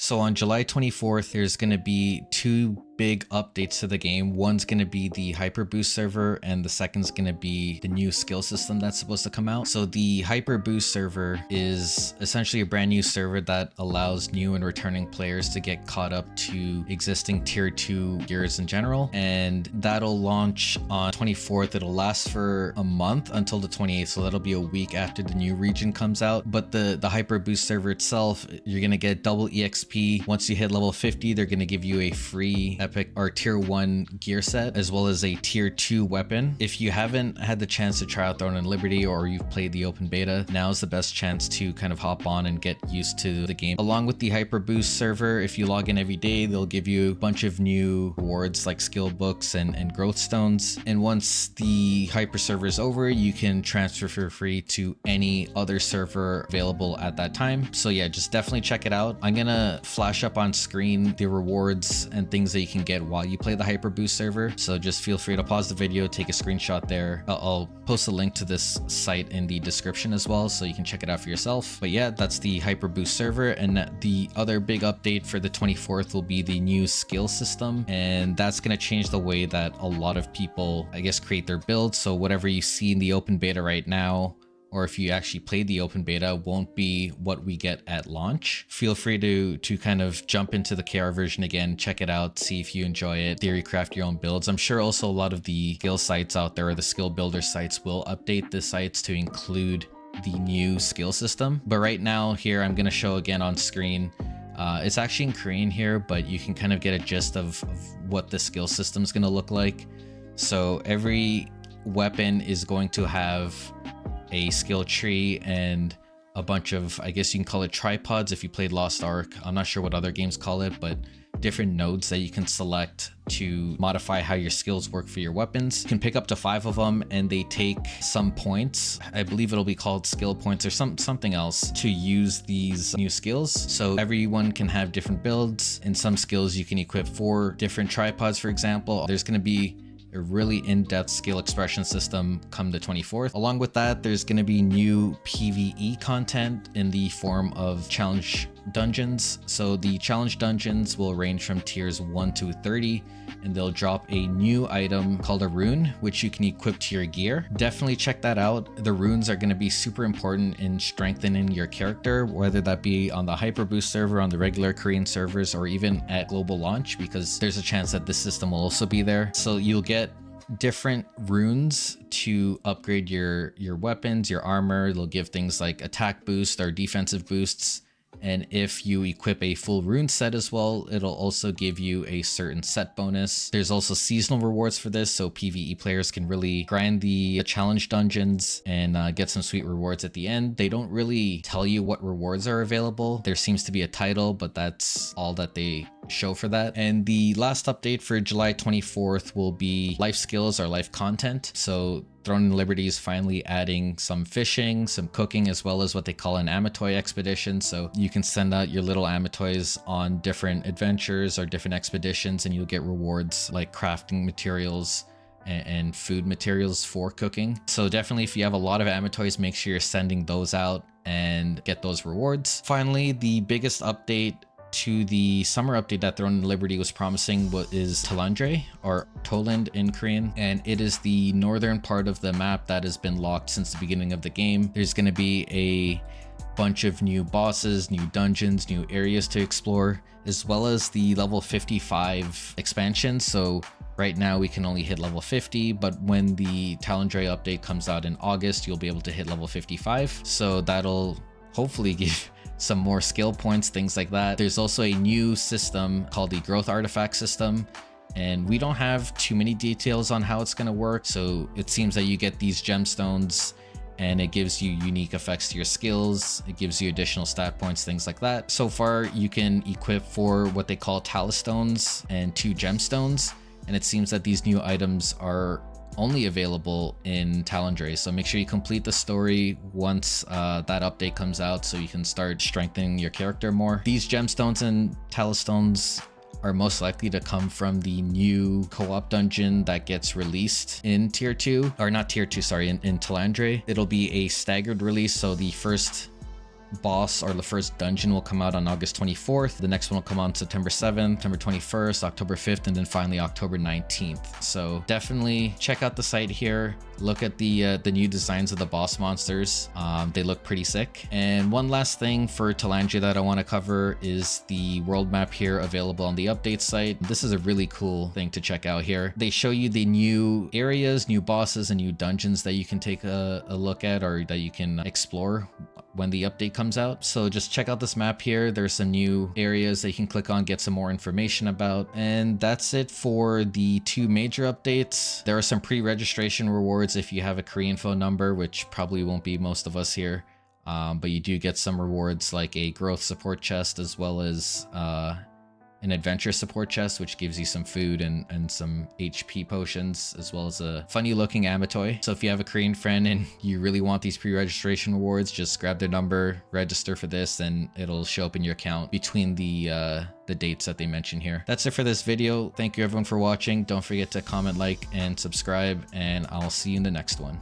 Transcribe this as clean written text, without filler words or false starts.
So on July 24th, there's going to be two big updates to the game. One's going to be the Hyper Boost server, and the second's going to be the new skill system that's supposed to come out. So the Hyper Boost server is essentially a brand new server that allows new and returning players to get caught up to existing tier 2 gears in general, and that'll launch on 24th. It'll last for a month until the 28th, so that'll be a week after the new region comes out. But the Hyper Boost server itself, you're going to get double EXP. Once you hit level 50, they're going to give you a free epic or tier 1 gear set as well as a tier 2 weapon. If you haven't had the chance to try out Throne and Liberty, or you've played the open beta, now's the best chance to kind of hop on and get used to the game. Along with the Hyper Boost server, if you log in every day, they'll give you a bunch of new rewards like skill books and growth stones. And once the Hyper server is over, you can transfer for free to any other server available at that time. So yeah, just definitely check it out. I'm gonna flash up on screen the rewards and things that you can get while you play the Hyper Boost server. So just feel free to pause the video, take a screenshot there. I'll post a link to this site in the description as well, so you can check it out for yourself. But yeah, that's the Hyper Boost server. And the other big update for the 24th will be the new skill system. And that's going to change the way that a lot of people, I guess, create their builds. So whatever you see in the open beta right now, or if you actually play the open beta, won't be what we get at launch. Feel free to kind of jump into the KR version again, check it out, see if you enjoy it, theory craft your own builds. I'm sure also a lot of the skill sites out there, or the skill builder sites, will update the sites to include the new skill system. But right now here, I'm going to show again on screen. It's actually in Korean here, but you can kind of get a gist of what the skill system is going to look like. So every weapon is going to have a skill tree and a bunch of, I guess you can call it tripods if you played Lost Ark. I'm not sure what other games call it, but different nodes that you can select to modify how your skills work for your weapons. You can pick up to 5 of them, and they take some points. I believe it'll be called skill points or something else to use these new skills. So everyone can have different builds. In some skills you can equip 4 different tripods, for example. There's going to be a really in-depth skill expression system come the 24th. Along with that, there's going to be new PvE content in the form of challenge dungeons. So the challenge dungeons will range from tiers 1 to 30, and they'll drop a new item called a rune, which you can equip to your gear. Definitely check that out. The runes are going to be super important in strengthening your character, whether that be on the Hyper Boost server, on the regular Korean servers, or even at global launch, because there's a chance that this system will also be there. So you'll get different runes to upgrade your weapons, your armor. They'll give things like attack boost or defensive boosts. And if you equip a full rune set as well, it'll also give you a certain set bonus. There's also seasonal rewards for this, so PvE players can really grind the challenge dungeons and get some sweet rewards at the end. They don't really tell you what rewards are available. There seems to be a title, but that's all that they show for that. And the last update for July 24th will be life skills or life content. So Throne and Liberty is finally adding some fishing, some cooking, as well as what they call an Amatoy expedition. So you can send out your little Amatoys on different adventures or different expeditions, and you'll get rewards like crafting materials and food materials for cooking. So definitely, if you have a lot of Amatoys, make sure you're sending those out and get those rewards. Finally, the biggest update to the summer update that Throne and Liberty was promising is Tandre, or Toland in Korean, and it is the northern part of the map that has been locked since the beginning of the game. There's going to be a bunch of new bosses, new dungeons, new areas to explore, as well as the level 55 expansion. So right now we can only hit level 50, but when the Tandre update comes out in August, you'll be able to hit level 55. So that'll hopefully give some more skill points, things like that. There's also a new system called the growth artifact system, and we don't have too many details on how it's going to work. So it seems that you get these gemstones and it gives you unique effects to your skills. It gives you additional stat points, things like that. So far you can equip 4 what they call Talstones and 2 gemstones, and it seems that these new items are only available in Tandre. So make sure you complete the story once that update comes out, so you can start strengthening your character more. These gemstones and Talstones are most likely to come from the new co-op dungeon that gets released in tier 2, or not tier 2, sorry, in Tandre. It'll be a staggered release, so the first boss or the first dungeon will come out on August 24th. The next one will come on September 7th, September 21st, October 5th, and then finally October 19th. So definitely check out the site here. Look at the new designs of the boss monsters. They look pretty sick. And one last thing for Tandre that I want to cover is the world map here available on the update site. This is a really cool thing to check out here. They show you the new areas, new bosses, and new dungeons that you can take a look at or that you can explore when the update comes out. So just check out this map here. There's some new areas that you can click on, get some more information about. And that's it for the 2 major updates. There are some pre-registration rewards if you have a Korean phone number, which probably won't be most of us here. But you do get some rewards like a growth support chest, as well as an adventure support chest, which gives you some food and some HP potions, as well as a funny looking Amatoy. So if you have a Korean friend and you really want these pre-registration rewards, just grab their number, register for this, and it'll show up in your account between the dates that they mention here. That's it for this video. Thank you everyone for watching. Don't forget to comment, like, and subscribe, and I'll see you in the next one.